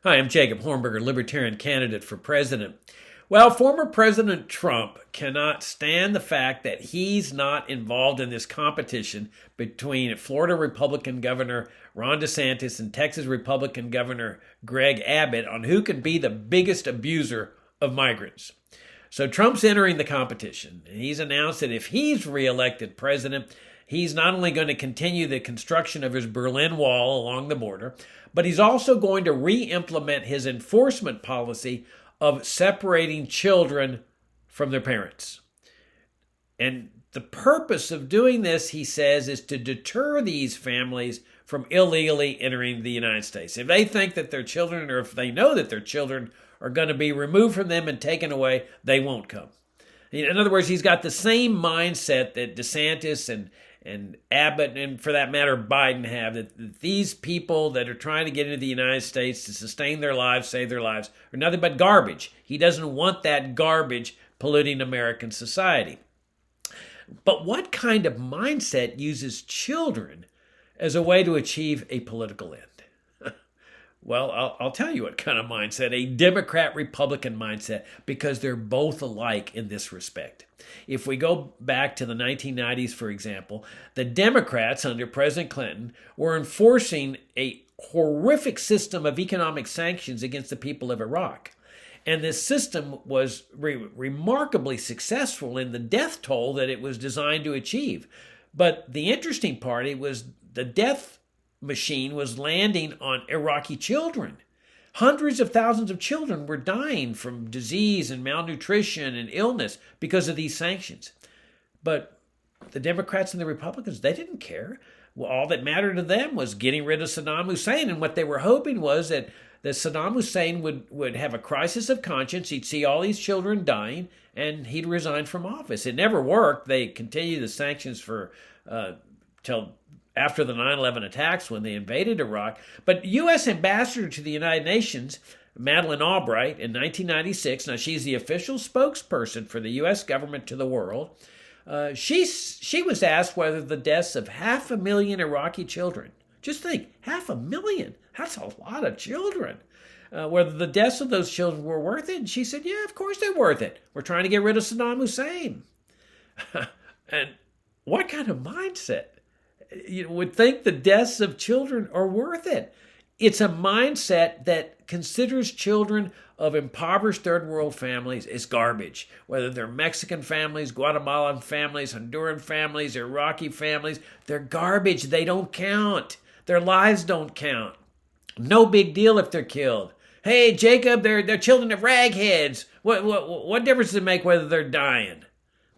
Hi, I'm Jacob Hornberger, Libertarian candidate for president. Well, former President Trump cannot stand the fact that he's not involved in this competition between Florida Republican Governor Ron DeSantis and Texas Republican Governor Gregg Abbot on who can be the biggest abuser of migrants. So Trump's entering the competition, and he's announced that if he's reelected president, he's not only going to continue the construction of his Berlin Wall along the border, but he's also going to re-implement his enforcement policy of separating children from their parents. And the purpose of doing this, he says, is to deter these families from illegally entering the United States. If they think that their children, or if they know that their children are going to be removed from them and taken away, they won't come. In other words, he's got the same mindset that DeSantis and Abbott, and for that matter, Biden have, that these people that are trying to get into the United States to sustain their lives, save their lives, are nothing but garbage. He doesn't want that garbage polluting American society. But what kind of mindset uses children as a way to achieve a political end? Well, I'll tell you what kind of mindset, a Democrat-Republican mindset, because they're both alike in this respect. If we go back to the 1990s, for example, the Democrats under President Clinton were enforcing a horrific system of economic sanctions against the people of Iraq. And this system was remarkably successful in the death toll that it was designed to achieve. But the interesting part, it was the death machine was landing on Iraqi children. Hundreds of thousands of children were dying from disease and malnutrition and illness because of these sanctions. But the Democrats and the Republicans, they didn't care. Well, all that mattered to them was getting rid of Saddam Hussein. And what they were hoping was that Saddam Hussein would have a crisis of conscience. He'd see all these children dying, and he'd resign from office. It never worked. They continued the sanctions for till after the 9/11 attacks when they invaded Iraq. But U.S. Ambassador to the United Nations, Madeleine Albright, in 1996, now she's the official spokesperson for the U.S. government to the world, she was asked whether the deaths of 500,000 Iraqi children, just think, 500,000, that's a lot of children, whether the deaths of those children were worth it. And she said, yeah, of course they're worth it. We're trying to get rid of Saddam Hussein. And what kind of mindset? You would think the deaths of children are worth it. It's a mindset that considers children of impoverished third world families as garbage, whether they're Mexican families, Guatemalan families, Honduran families, Iraqi families. They're garbage. They don't count. Their lives don't count. No big deal if they're killed. Hey, Jacob, they're children of ragheads. What difference does it make whether they're dying?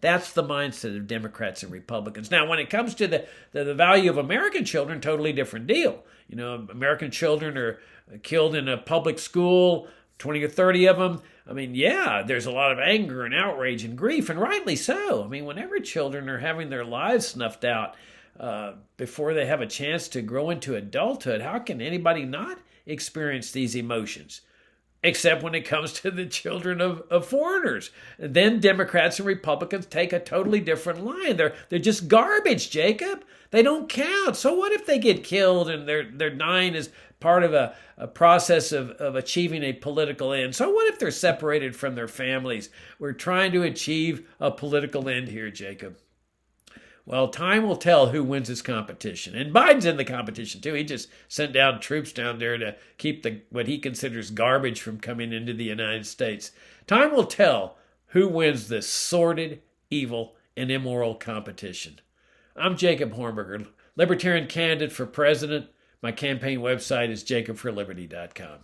That's the mindset of Democrats and Republicans. Now, when it comes to the value of American children, totally different deal. You know, American children are killed in a public school, 20 or 30 of them. I mean, yeah, there's a lot of anger and outrage and grief, and rightly so. I mean, whenever children are having their lives snuffed out before they have a chance to grow into adulthood, how can anybody not experience these emotions? Except when it comes to the children of foreigners. Then Democrats and Republicans take a totally different line. They're just garbage, Jacob. They don't count. So what if they get killed and they're dying as part of a process of achieving a political end? So what if they're separated from their families? We're trying to achieve a political end here, Jacob. Well, time will tell who wins this competition. And Biden's in the competition, too. He just sent down troops down there to keep what he considers garbage from coming into the United States. Time will tell who wins this sordid, evil, and immoral competition. I'm Jacob Hornberger, Libertarian candidate for president. My campaign website is jacobforliberty.com.